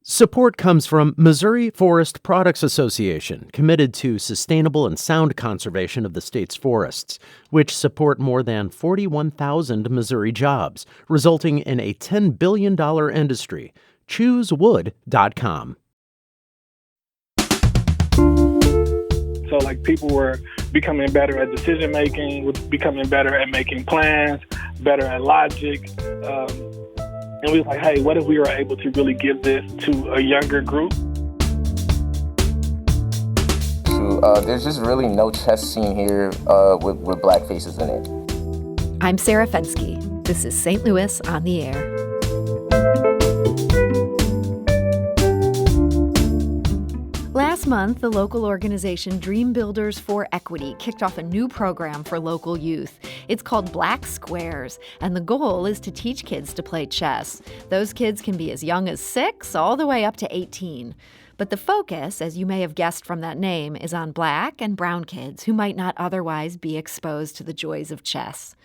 Support comes from Missouri Forest Products Association, committed to sustainable and sound conservation of the state's forests, which support more than 41,000 Missouri jobs, resulting in a $10 billion industry. ChooseWood.com. So people were becoming better at decision making, becoming better at making plans, better at logic. And we was like, hey, what if we were able to really give this to a younger group? There's just really no chess scene here with black faces in it. I'm Sarah Fensky. This is St. Louis on the Air. Last month, the local organization Dream Builders for Equity kicked off a new program for local youth. It's called Black Squares, and the goal is to teach kids to play chess. Those kids can be as young as 6 all the way up to 18. But the focus, as you may have guessed from that name, is on black and brown kids who might not otherwise be exposed to the joys of chess.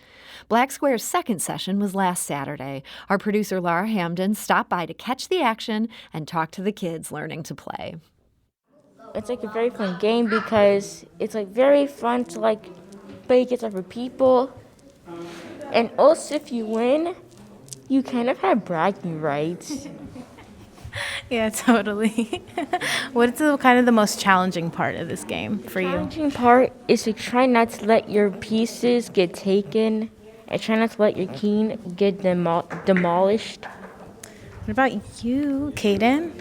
Black Square's second session was last Saturday. Our producer Laura Hamden stopped by to catch the action and talk to the kids learning to play. It's a very fun game because it's very fun to play against other people. And also if you win, you kind of have bragging rights. Yeah, totally. What's kind of the most challenging part of this game for you? The challenging part is to try not to let your pieces get taken and try not to let your king get demolished. What about you, Kaden?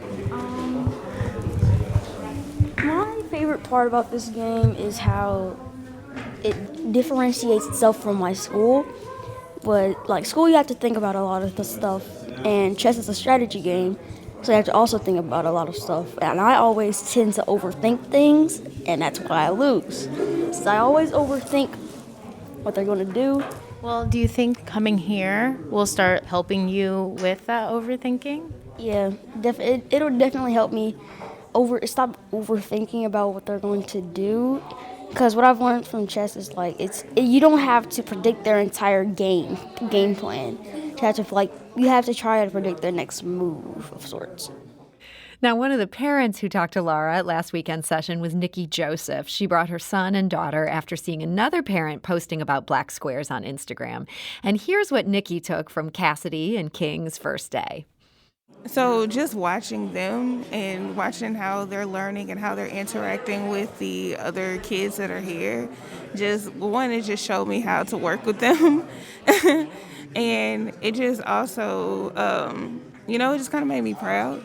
My favorite part about this game is how it differentiates itself from my school. But school, you have to think about a lot of the stuff, and chess is a strategy game, so you have to also think about a lot of stuff. And I always tend to overthink things, and that's why I lose. Since I always overthink what they're going to do. Well, do you think coming here will start helping you with that overthinking? Yeah, it'll definitely help me stop overthinking about what they're going to do. Because what I've learned from chess is you don't have to predict their entire game plan. You have to try to predict their next move of sorts. Now, one of the parents who talked to Laura at last weekend's session was Nikki Joseph. She brought her son and daughter after seeing another parent posting about Black Squares on Instagram. And here's what Nikki took from Cassidy and King's first day. So just watching them and watching how they're learning and how they're interacting with the other kids that are here, it just showed me how to work with them. And it just also, it just kind of made me proud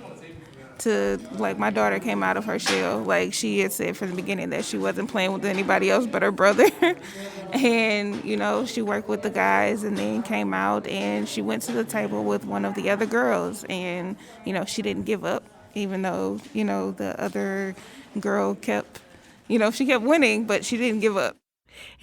to, my daughter came out of her shell. She had said from the beginning that she wasn't playing with anybody else but her brother. And, she worked with the guys and then came out and she went to the table with one of the other girls. And, she didn't give up, even though, the other girl kept winning, but she didn't give up.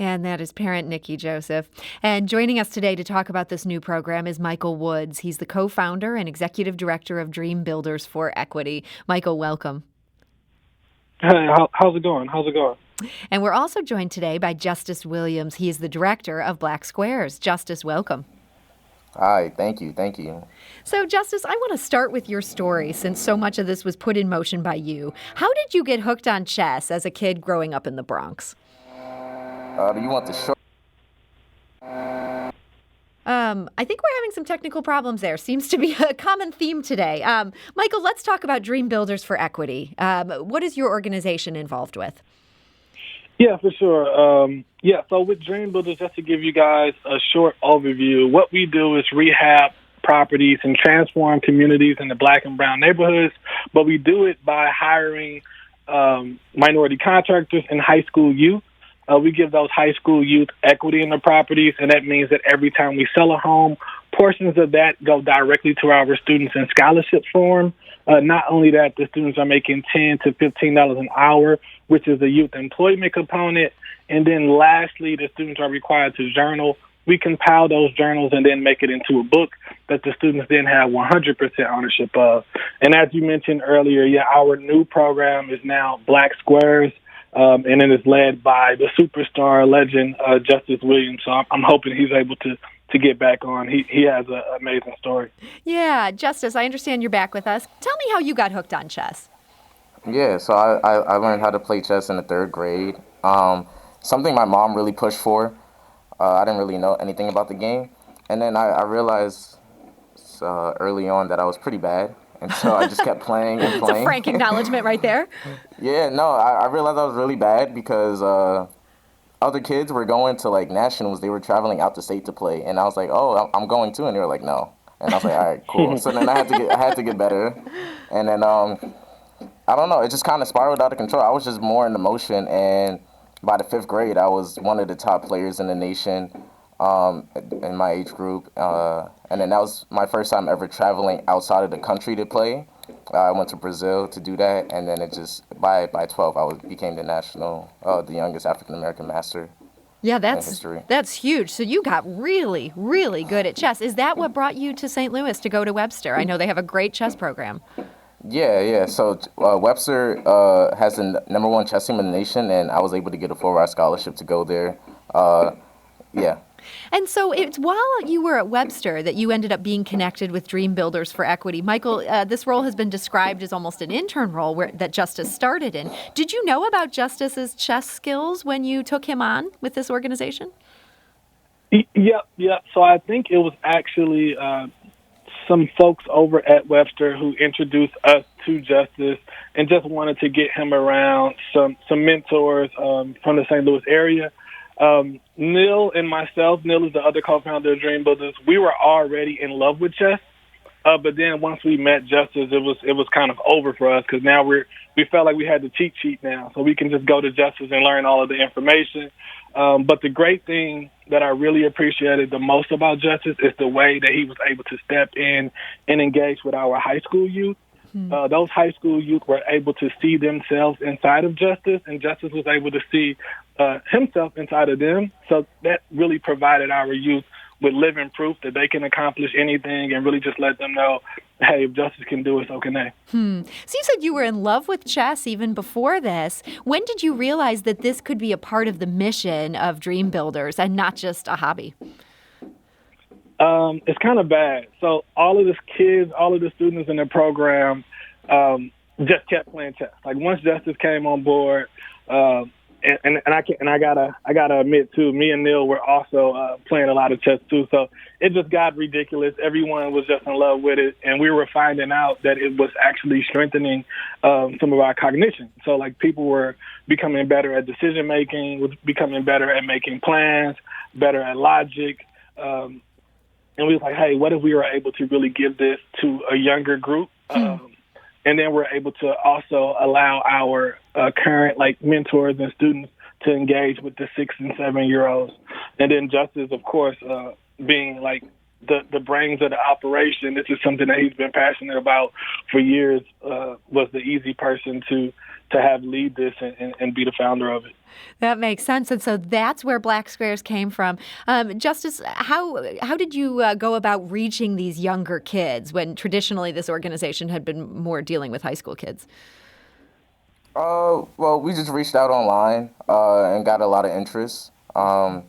And that is parent Nikki Joseph. And joining us today to talk about this new program is Michael Woods. He's the co-founder and executive director of Dream Builders for Equity. Michael, welcome. Hey, how's it going? And we're also joined today by Justice Williams. He is the director of Black Squares. Justice, welcome. Hi, thank you. So, Justice, I want to start with your story since so much of this was put in motion by you. How did you get hooked on chess as a kid growing up in the Bronx? Do you want the short? I think we're having some technical problems there. Seems to be a common theme today. Michael, let's talk about Dream Builders for Equity. What is your organization involved with? Yeah, for sure. So with Dream Builders, just to give you guys a short overview, what we do is rehab properties and transform communities in the black and brown neighborhoods, but we do it by hiring minority contractors and high school youth. We give those high school youth equity in the properties, and that means that every time we sell a home, portions of that go directly to our students in scholarship form. Not only that, the students are making $10 to $15 an hour, which is the youth employment component. And then lastly, the students are required to journal. We compile those journals and then make it into a book that the students then have 100% ownership of. And as you mentioned earlier, our new program is now Black Squares. And it is led by the superstar legend, Justice Williams. So I'm hoping he's able to to get back on. He has an amazing story. Yeah, Justice, I understand you're back with us. Tell me how you got hooked on chess. Yeah, so I learned how to play chess in the third grade. Something my mom really pushed for. I didn't really know anything about the game. And then I realized early on that I was pretty bad. And so I just kept playing and playing. It's a frank acknowledgement right there. Yeah, no, I realized I was really bad because other kids were going to like nationals. They were traveling out the state to play. And I was like, oh, I'm going too. And they were like, no. And I was like, all right, cool. So then I had to get better. And then I don't know, it just kind of spiraled out of control. I was just more in emotion, and by the 5th grade, I was one of the top players in the nation in my age group. And then that was my first time ever traveling outside of the country to play. I went to Brazil to do that, and then it just, by 12, became the youngest African-American master. Yeah, that's huge. So you got really, really good at chess. Is that what brought you to St. Louis to go to Webster? I know they have a great chess program. Yeah. So Webster has the #1 chess team in the nation, and I was able to get a full-ride scholarship to go there. Yeah. And so it's while you were at Webster that you ended up being connected with Dream Builders for Equity. Michael, this role has been described as almost an intern role that Justice started in. Did you know about Justice's chess skills when you took him on with this organization? Yep. So I think it was actually some folks over at Webster who introduced us to Justice and just wanted to get him around some mentors from the St. Louis area. Neil and myself, Neil is the other co-founder of Dream Builders, we were already in love with chess. But then once we met Justice, it was kind of over for us because now we felt like we had the cheat sheet now. So we can just go to Justice and learn all of the information. But the great thing that I really appreciated the most about Justice is the way that he was able to step in and engage with our high school youth. Those high school youth were able to see themselves inside of Justice, and Justice was able to see himself inside of them. So that really provided our youth with living proof that they can accomplish anything and really just let them know, hey, if Justice can do it, so can they. So you said you were in love with chess even before this. When did you realize that this could be a part of the mission of Dream Builders and not just a hobby? It's kind of bad. So all of the students in the program just kept playing chess. Like once Justice came on board, and I gotta admit too, me and Neil were also playing a lot of chess too. So it just got ridiculous. Everyone was just in love with it, and we were finding out that it was actually strengthening some of our cognition. So like people were becoming better at decision making, was becoming better at making plans, better at logic. And we was like, hey, what if we were able to really give this to a younger group? And then we're able to also allow our current mentors and students to engage with the 6 and 7 year olds. And then Justice, of course, being the brains of the operation, this is something that he's been passionate about for years, was the easy person to have lead this and be the founder of it. That makes sense. And so that's where Black Squares came from. Justice, how did you go about reaching these younger kids when traditionally this organization had been more dealing with high school kids? Well, we just reached out online and got a lot of interest. And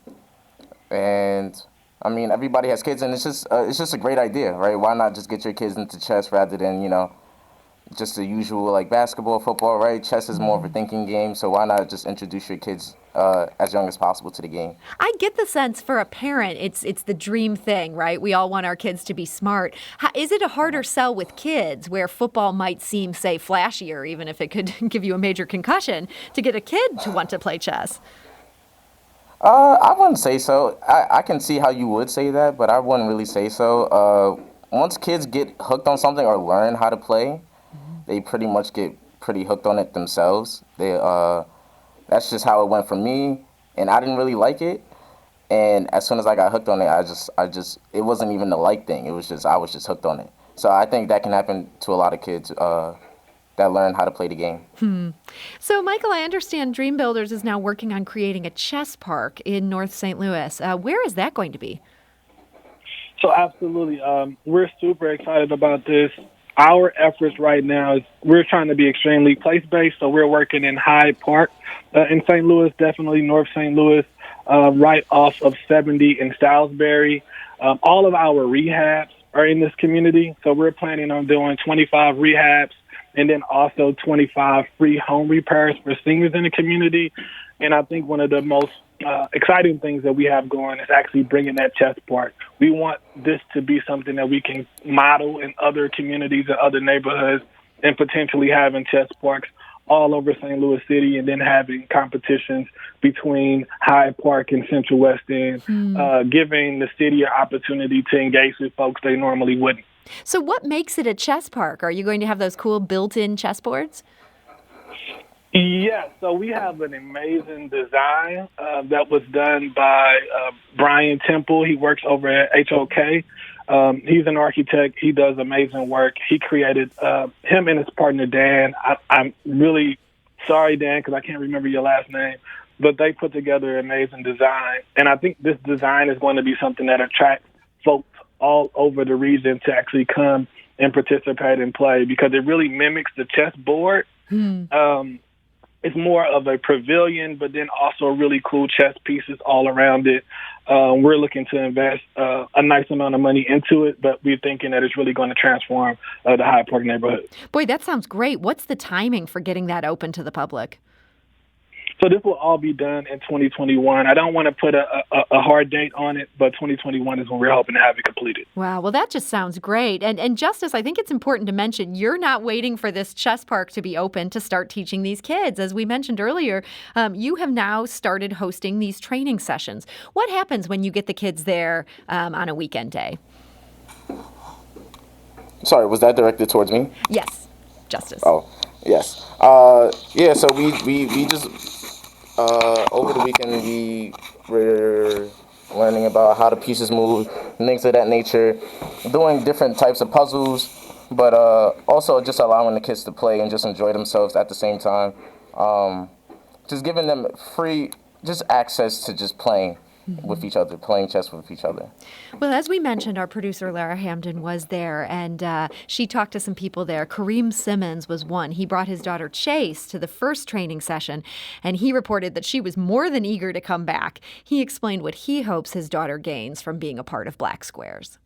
I mean, everybody has kids, and it's just a great idea, right? Why not just get your kids into chess rather than, just the usual basketball, football, right? Chess is more of a thinking game, so why not just introduce your kids as young as possible to the game? I get the sense for a parent, it's the dream thing, right? We all want our kids to be smart. Is it a harder sell with kids where football might seem, say, flashier, even if it could give you a major concussion, to get a kid to want to play chess? I wouldn't say so. I can see how you would say that, but I wouldn't really say so. Once kids get hooked on something or learn how to play, they pretty much get pretty hooked on it themselves. That's just how it went for me, and I didn't really like it. And as soon as I got hooked on it, I just it wasn't even the like thing. It was just I was just hooked on it. So I think that can happen to a lot of kids that learn how to play the game. So, Michael, I understand Dream Builders is now working on creating a chess park in North St. Louis. Where is that going to be? So absolutely. We're super excited about this. Our efforts right now is we're trying to be extremely place-based, so we're working in Hyde Park in St. Louis, definitely North St. Louis. right off of 70 in Salisbury. All of our rehabs are in this community, so we're planning on doing 25 rehabs and then also 25 free home repairs for seniors in the community. And I think one of the most exciting things that we have going is actually bringing that chess park. We want this to be something that we can model in other communities and other neighborhoods, and potentially having chess parks all over St. Louis City, and then having competitions between Hyde Park and Central West End, giving the city an opportunity to engage with folks they normally wouldn't. So what makes it a chess park? Are you going to have those cool built-in chessboards? Yeah, so we have an amazing design that was done by Brian Temple. He works over at HOK. He's an architect. He does amazing work. He created him and his partner, Dan. I'm really sorry, Dan, because I can't remember your last name, but they put together an amazing design. And I think this design is going to be something that attracts folks all over the region to actually come and participate and play, because it really mimics the chessboard. It's more of a pavilion, but then also really cool chess pieces all around it. We're looking to invest a nice amount of money into it, but we're thinking that it's really going to transform the Hyde Park neighborhood. Boy, that sounds great. What's the timing for getting that open to the public? So this will all be done in 2021. I don't want to put a hard date on it, but 2021 is when we're hoping to have it completed. Wow, well, that just sounds great. And Justice, I think it's important to mention, you're not waiting for this chess park to be open to start teaching these kids. As we mentioned earlier, you have now started hosting these training sessions. What happens when you get the kids there on a weekend day? Sorry, was that directed towards me? Yes, Justice. Oh, yes. Yeah, so we just... over the weekend, we were learning about how the pieces move, things of that nature, doing different types of puzzles, but also just allowing the kids to play and just enjoy themselves at the same time. Just giving them free, just access to just playing with each other, playing chess with each other. Well, as we mentioned, our producer, Lara Hamden, was there, and she talked to some people there. Kareem Simmons was one. He brought his daughter Chase to the first training session, and he reported that she was more than eager to come back. He explained what he hopes his daughter gains from being a part of Black Squares.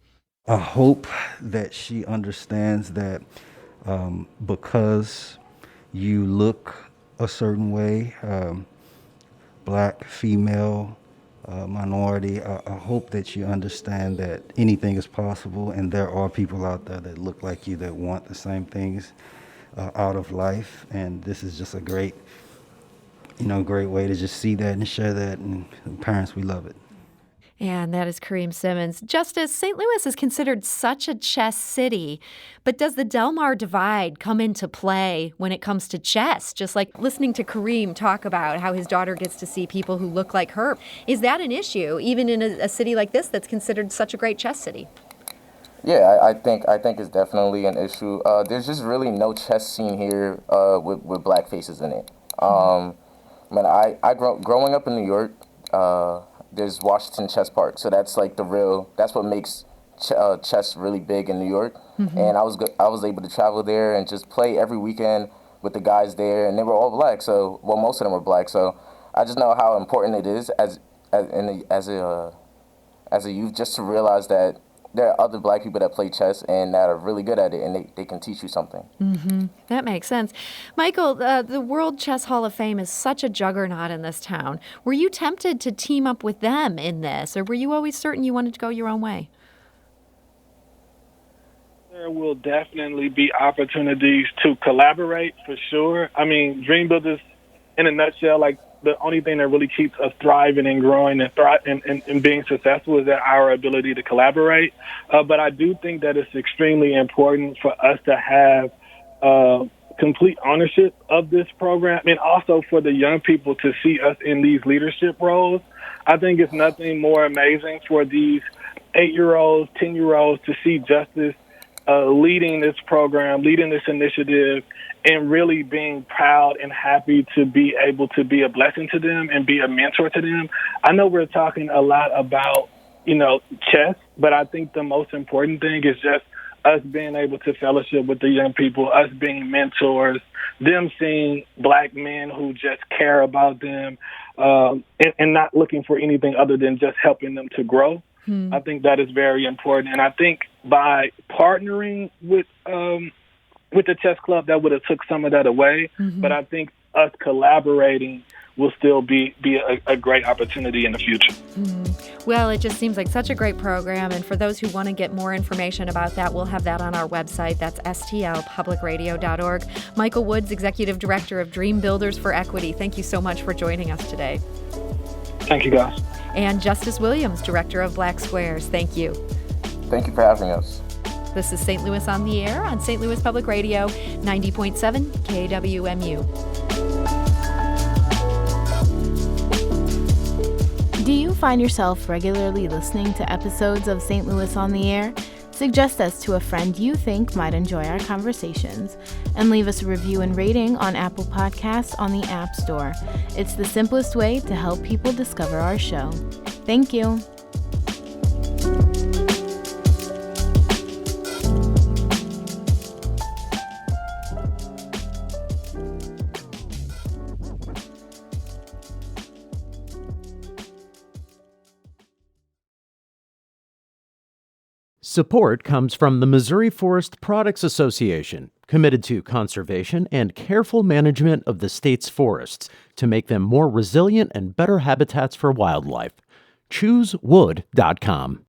I hope that she understands that because you look a certain way, Black, female, minority, I hope that you understand that anything is possible, and there are people out there that look like you that want the same things out of life, and this is just a great way to just see that and share that, and parents, we love it. And that is Kareem Simmons. Justice, St. Louis is considered such a chess city, but does the Del Mar divide come into play when it comes to chess? Just like listening to Kareem talk about how his daughter gets to see people who look like her. Is that an issue, even in a city like this that's considered such a great chess city? Yeah, I think it's definitely an issue. There's just really no chess scene here with Black faces in it. Growing up in New York, there's Washington Chess Park, so that's like that's what makes chess really big in New York. And I was able to travel there and just play every weekend with the guys there, and they were all Black. So, well, most of them were Black. So I just know how important it is as a youth, just to realize that there are other Black people that play chess and that are really good at it, and they can teach you something. That makes sense. Michael, the World Chess Hall of Fame is such a juggernaut in this town. Were you tempted to team up with them in this, or were you always certain you wanted to go your own way? There will definitely be opportunities to collaborate, for sure. I mean, Dream Builders, in a nutshell, like, the only thing that really keeps us thriving and growing and being successful is that our ability to collaborate. But I do think that it's extremely important for us to have complete ownership of this program, and also for the young people to see us in these leadership roles. I think it's nothing more amazing for these 8-year-olds, 10-year-olds to see Justice leading this program, leading this initiative, and really being proud and happy to be able to be a blessing to them and be a mentor to them. I know we're talking a lot about, chess, but I think the most important thing is just us being able to fellowship with the young people, us being mentors them seeing black men who just care about them and not looking for anything other than just helping them to grow. I think that is very important. And I think by partnering with the chess club, that would have took some of that away. But I think us collaborating will still be a great opportunity in the future. Well, it just seems like such a great program. And for those who want to get more information about that, we'll have that on our website. That's stlpublicradio.org. Michael Woods, Executive Director of Dream Builders for Equity, thank you so much for joining us today. Thank you, guys. And Justice Williams, Director of Black Squares, thank you. Thank you for having us. This is St. Louis on the Air on St. Louis Public Radio, 90.7 KWMU. Do you find yourself regularly listening to episodes of St. Louis on the Air? Suggest us to a friend you think might enjoy our conversations, and leave us a review and rating on Apple Podcasts on the App Store. It's the simplest way to help people discover our show. Thank you. Support comes from the Missouri Forest Products Association, committed to conservation and careful management of the state's forests to make them more resilient and better habitats for wildlife. ChooseWood.com.